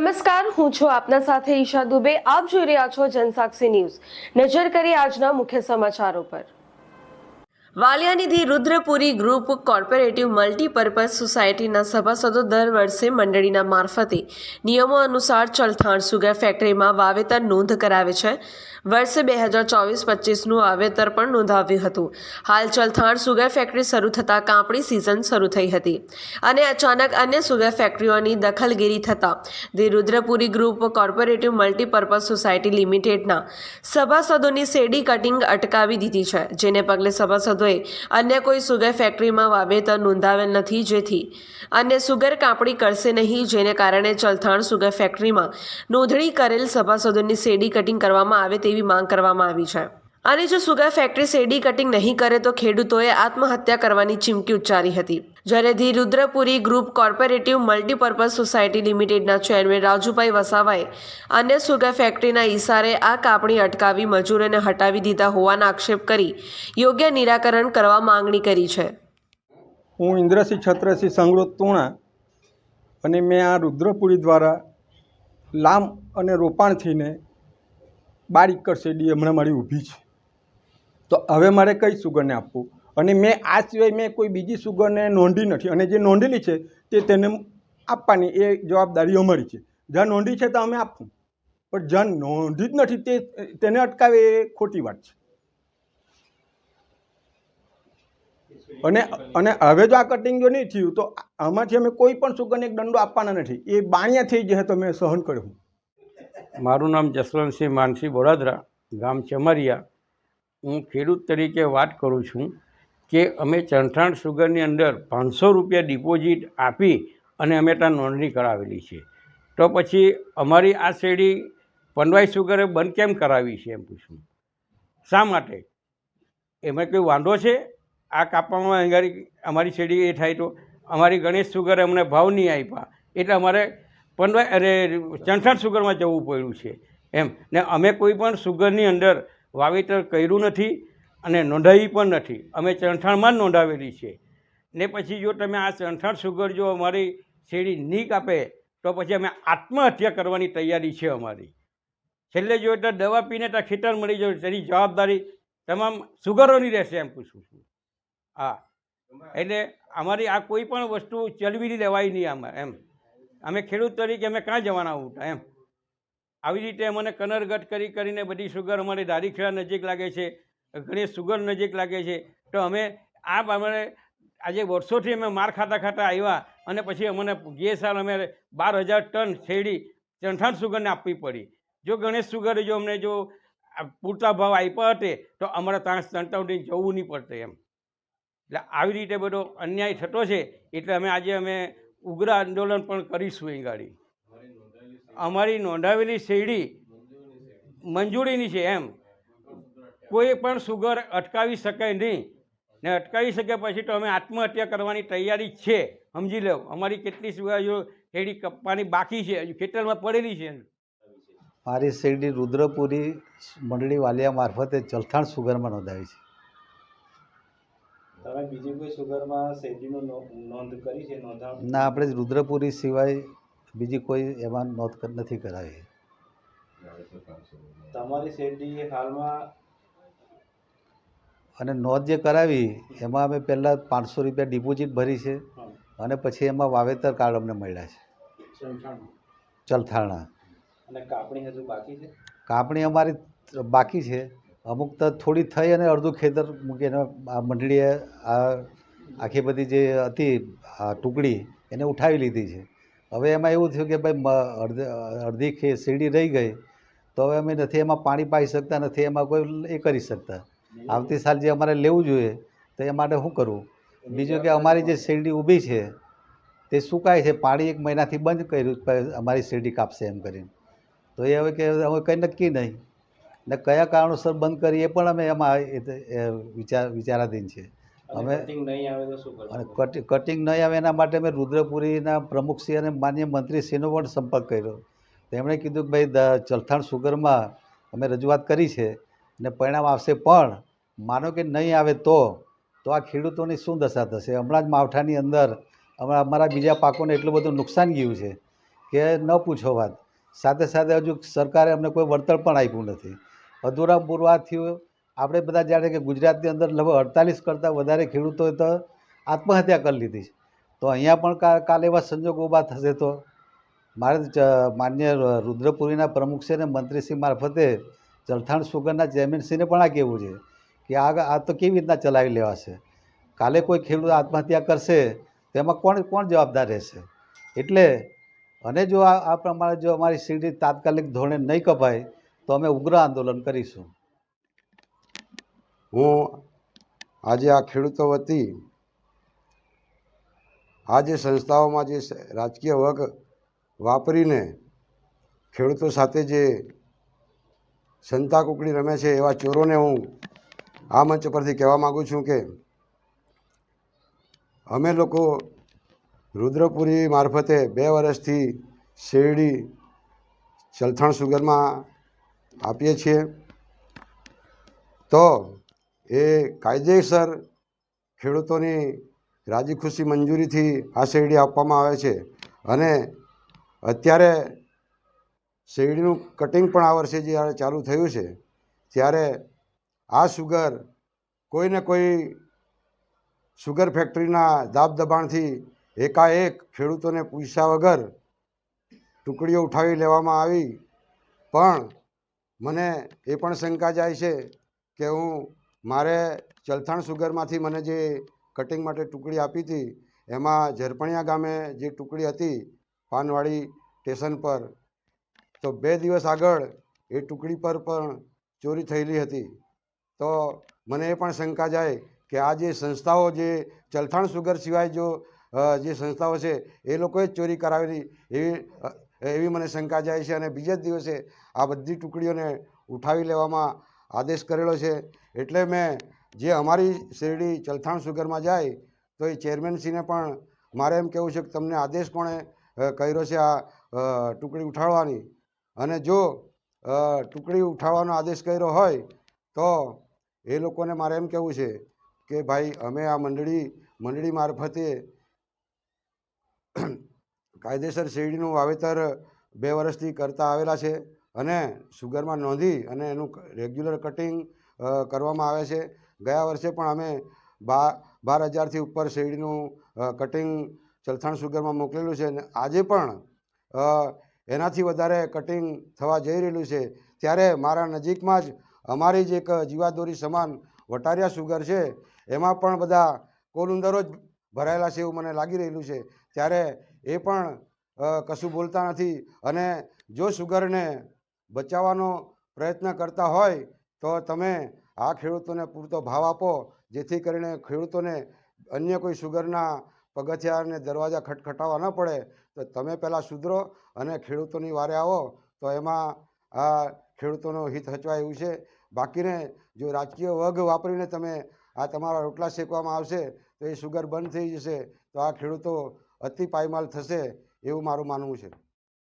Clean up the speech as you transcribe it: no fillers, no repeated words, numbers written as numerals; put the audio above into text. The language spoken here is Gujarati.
નમસ્કાર, હું છું આપના સાથે ઈશા દુબે. આપ જોઈ રહ્યા છો જનસાક્ષી ન્યૂઝ. નજર કરી આજના મુખ્ય સમાચારો પર. વાલિયાનિધિ રુદ્રપુરી ગ્રુપ કોર્પોરેટિવ મલ્ટીપર્પઝ સોસાયટીના સભાસદો દર વર્ષે મંડળીના મારફતે નિયમો અનુસાર ચલથાણ સુગર ફેક્ટરીમાં વાવેતર નોંધ કરાવે છે. વર્ષે 2024-25નું વાવેતર પણ નોંધાવ્યું હતું. હાલ ચલથાણ સુગર ફેક્ટરી શરૂ થતાં કાપણી સિઝન શરૂ થઈ હતી અને અચાનક અન્ય સુગર ફેક્ટરીઓની દખલગીરી થતાં the Rudrapuri group cooperative multipurpose society લિમિટેડના સભાસદોની શેરડી કટિંગ અટકાવી દીધી છે, જેને પગલે સભાસદોએ અન્ય કોઈ સુગર ફેક્ટરીમાં વાવેતર નોંધાવેલ નથી, જેથી અન્ય સુગર કાપણી કરશે નહીં, જેને કારણે ચલથાણ સુગર ફેક્ટરીમાં નોંધણી કરેલ સભાસદોની શેરડી કટિંગ કરવામાં આવે તેવી માંગ કરવામાં આવી છે. અને જો સુગર ફેક્ટરી શેરડી કટિંગ નહીં કરે તો ખેડૂતોએ આત્મહત્યા કરવાની ચીમકી ઉચ્ચારી હતી. જ્યારે the Rudrapuri group cooperative multipurpose society લિમિટેડના ચેરમેન રાજુભાઈ વસાવાએ અન્ય સુગર ફેક્ટરીના ઈશારે આ કાપણી અટકાવી મજૂરોને હટાવી દીધા હોવાના આક્ષેપ કરી યોગ્ય નિરાકરણ કરવા માંગણી કરી છે. હું ઇન્દ્રસિંહ છત્રસિંહ સંગ્રોધ તુણા અને મેં આ રુદ્રપુરી દ્વારા લામ અને રોપાણ થઈને 12 એકર શેરડી હમણાં મારી ઊભી છે. તો હવે મારે કઈ સુગરને આપવું? અને મેં આ સિવાય મેં કોઈ બીજી સુગરને નોંધી નથી, અને જે નોંધેલી છે તે તેને આપવાની એ જવાબદારી અમારી છે. જ્યાં નોંધી છે તો અમે આપવું, પણ જ્યાં નોંધી જ નથી તેને અટકાવે એ ખોટી વાત છે. અને હવે જો આ કટિંગ જો નહીં થયું તો આમાંથી અમે કોઈ પણ સુગરને એક દંડો આપવાના નથી. એ બાણિયા થઈ જાય તો મેં સહન કર્યું. મારું નામ જસવંતસિંહ માનસિંહ બોરાદરા, ગામ ચમરિયા. હું ખેડૂત તરીકે વાત કરું છું કે અમે ચલથાણ સુગરની અંદર 500 રૂપિયા ડિપોઝિટ આપી અને અમે ત્યાં નોંધણી કરાવેલી છે. તો પછી અમારી આ શેરડી પનવાઈ સુગરે બંધ કેમ કરાવી છે એમ પૂછું? શા માટે? એમાં કોઈ વાંધો છે? આ કાપવામાં અમારી શેરડી એ થાય તો અમારી ગણેશ સુગરે અમને ભાવ નહીં આપ્યા એટલે અમારે ચલથાણ સુગરમાં જવું પડ્યું છે એમ. ને અમે કોઈ પણ સુગરની અંદર વાવેતર કર્યું નથી અને નોંધાવી પણ નથી. અમે ચલથાણમાં જ નોંધાવેલી છે. ને પછી જો તમે આ ચલથાણ સુગર જો અમારી શેરડી નહીં કાપે તો પછી અમે આત્મહત્યા કરવાની તૈયારી છે અમારી. છેલ્લે જો એટલે દવા પીને ત્યાં ખેતર મળી જાય તેની જવાબદારી તમામ સુગરોની રહેશે એમ પૂછું છું. હા, એટલે અમારી આ કોઈ પણ વસ્તુ ચલવી લેવાય નહીં આમાં એમ. અમે ખેડૂત તરીકે અમે ક્યાં જવાના ઉઠા એમ. આવી રીતે અમને કનરગટ કરીને બધી સુગર અમારી દારીખેડા નજીક લાગે છે, ગણેશ સુગર નજીક લાગે છે. તો અમે આ અમારે આજે વર્ષોથી અમે માર ખાતા આવ્યા અને પછી અમને જે સાલ અમે 12,000 ટન શેરડી ચલથાણ સુગરને આપવી પડી. જો ગણેશ સુગરે જો અમને જો પૂરતા ભાવ આપ્યા હતે તો અમારે ત્યાં સંતાવડી જવું નહીં પડતે એમ. એટલે આવી રીતે બધો અન્યાય થતો છે. એટલે આજે અમે ઉગ્ર આંદોલન પણ કરીશું. એ ગાડી અમારી નોંધાવેલી શેરડી મંજૂરીની છે એમ. કોઈ પણ સુગર અટકાવી શકાય નહીં, ને અટકાવી શકે પછી તો અમે આત્મહત્યા કરવાની તૈયારી છે. સમજી લો, અમારી કેટલી સુગર જો શેરડી કપવાની બાકી છે, હજુ ખેતરમાં પડેલી છે. મારી શેરડી રુદ્રપુરી મંડળી વાલિયા મારફતે ચલથાણ સુગરમાં નોંધાવી છે. તમે બીજી કોઈ સુગરમાં શેરડીનો નોંધ કરી છે? ના, આપણે રુદ્રપુરી સિવાય બીજી કોઈ એમાં નોંધ નથી કરાવી. તમારી શેરડી હાલમાં અને નોંધ જે કરાવી એમાં અમે પહેલાં 500 રૂપિયા ડિપોઝિટ ભરી છે અને પછી એમાં વાવેતર કાર્ડ અમને મળ્યા છે ચલથાણના. અને કાપણી હજુ બાકી છે? કાપણી અમારી બાકી છે. અમુક તો થોડી થઈ અને અડધું ખેતર મૂકીને આ મંડળીએ આ આખી બધી જે હતી આ ટુકડી એને ઉઠાવી લીધી છે. હવે એમાં એવું થયું કે ભાઈ અડધી શેરડી રહી ગઈ તો હવે અમે નથી એમાં પાણી પાઈ શકતા, નથી એમાં કોઈ એ કરી શકતા. આવતી સાલ જે અમારે લેવું જોઈએ તો એ માટે શું કરવું? બીજું કે અમારી જે શેરડી ઊભી છે તે સુકાય છે. પાણી 1 મહિનાથી બંધ કર્યું અમારી શેરડી કાપશે એમ કરીને. તો એ હવે કે હવે કંઈ નક્કી નહીં ને કયા કારણોસર બંધ કરી એ પણ અમે એમાં વિચારાધીન છે. અમે કટિંગ નહીં આવે એના માટે અમે રુદ્રપુરીના પ્રમુખશ્રી અને માન્ય મંત્રીશ્રીનો પણ સંપર્ક કર્યો. તેમણે કીધું કે ભાઈ ચલથાણ સુગરમાં અમે રજૂઆત કરી છે ને પરિણામ આવશે, પણ માનો કે નહીં આવે તો આ ખેડૂતોની શું દશા થશે? હમણાં જ માવઠાની અંદર અમારા બીજા પાકોને એટલું બધું નુકસાન ગયું છે કે ન પૂછો વાત. સાથે સાથે હજુ સરકારે અમને કોઈ વળતર પણ આપ્યું નથી. અધૂરા પુરવાથી આપણે બધા જાણે કે ગુજરાતની અંદર લગભગ 48 કરતાં વધારે ખેડૂતોએ તો આત્મહત્યા કરી લીધી છે. તો અહીંયા પણ કાલે એવા સંજોગો ઊભા થશે તો મારે માન્ય રુદ્રપુરીના પ્રમુખશ્રી અને મંત્રીશ્રી મારફતે જલથાણ સુગરના ચેરમેનશ્રીને પણ આ કહેવું છે કે આ તો કેવી રીતના ચલાવી લેવાશે. કાલે કોઈ ખેડૂત આત્મહત્યા કરશે તો એમાં કોણ જવાબદાર રહેશે. એટલે અને જો આ પ્રમાણે જો અમારી શેરડી તાત્કાલિક ધોરણે નહીં કપાય તો અમે ઉગ્ર આંદોલન કરીશું. હું આજે આ ખેડૂતો વતી આ જે સંસ્થાઓમાં જે રાજકીય વર્ગ વાપરીને ખેડૂતો સાથે જે સંતા કુકડી રમે છે એવા ચોરોને હું આ મંચ પરથી કહેવા માગું છું કે અમે લોકો રુદ્રપુરી મારફતે 2 વર્ષથી શેરડી જલથાણ સુગરમાં આપીએ છીએ. તો એ કાયદેસર ખેડૂતોની રાજી ખુશી મંજૂરીથી આ શેરડી આપવામાં આવે છે. અને અત્યારે શેરડીનું કટિંગ પણ આ વર્ષે જ્યારે ચાલુ થયું છે ત્યારે આ સુગર કોઈને કોઈ સુગર ફેક્ટરીના દાબ દબાણથી એકાએક ખેડૂતોને પૂછ્યા વગર ટુકડીઓ ઉઠાવી લેવામાં આવી. પણ મને એ પણ શંકા જાય છે કે મારે જલથાણ સુગરમાંથી મને જે કટિંગ માટે ટુકડી આપી હતી એમાં ઝરપણિયા ગામે જે ટુકડી હતી પાનવાડી સ્ટેશન પર, તો 2 દિવસ આગળ એ ટુકડી પર પણ ચોરી થયેલી હતી. તો મને એ પણ શંકા જાય કે આ જે સંસ્થાઓ જે જલથાણ સુગર સિવાય જો જે સંસ્થાઓ છે એ લોકોએ જ ચોરી કરાવેલી એવી મને શંકા જાય છે. અને બીજા જ દિવસે આ બધી ટુકડીઓને ઉઠાવી લેવામાં આદેશ કરેલો છે. એટલે મેં જે અમારી શેરડી જલથાણ સુગરમાં જાય તો એ ચેરમેનશ્રીને પણ મારે એમ કહેવું છે કે તમને આદેશ કોણે કર્યો છે આ ટુકડી ઉઠાડવાની. અને જો ટુકડી ઉઠાડવાનો આદેશ કર્યો હોય તો એ લોકોને મારે એમ કહેવું છે કે ભાઈ અમે આ મંડળી મારફતે કાયદેસર શેરડીનું વાવેતર 2 વર્ષથી કરતા આવેલા છે અને સુગરમાં નોંધી અને એનું રેગ્યુલર કટિંગ કરવામાં આવે છે. ગયા વર્ષે પણ અમે 12,000થી ઉપર શેરડીનું કટિંગ જલથાણ સુગરમાં મોકલેલું છે અને આજે પણ એનાથી વધારે કટિંગ થવા જઈ રહેલું છે. ત્યારે મારા નજીકમાં જ અમારી જ એક જીવાદોરી સમાન વટારિયા સુગર છે એમાં પણ બધા કોલુંદરો જ ભરાયેલા છે એવું મને લાગી રહેલું છે. ત્યારે એ પણ કશું બોલતા નથી. અને જો સુગરને બચાવવાનો પ્રયત્ન કરતા હોય તો તમે આ ખેડૂતોને પૂરતો ભાવ આપો જેથી કરીને ખેડૂતોને અન્ય કોઈ સુગરના પગથિયા અને દરવાજા ખટખટાવવા ન પડે. તો તમે પહેલાં સુધરો અને ખેડૂતોની વારે આવો તો એમાં આ ખેડૂતોનો હિત હચવાય એવું છે. બાકીને જો રાજકીય વર્ગ વાપરીને તમે આ તમારા રોટલા શેકવામાં આવશે તો એ સુગર બંધ થઈ જશે તો આ ખેડૂતો અતિ પાયમાલ થશે એવું મારું માનવું છે.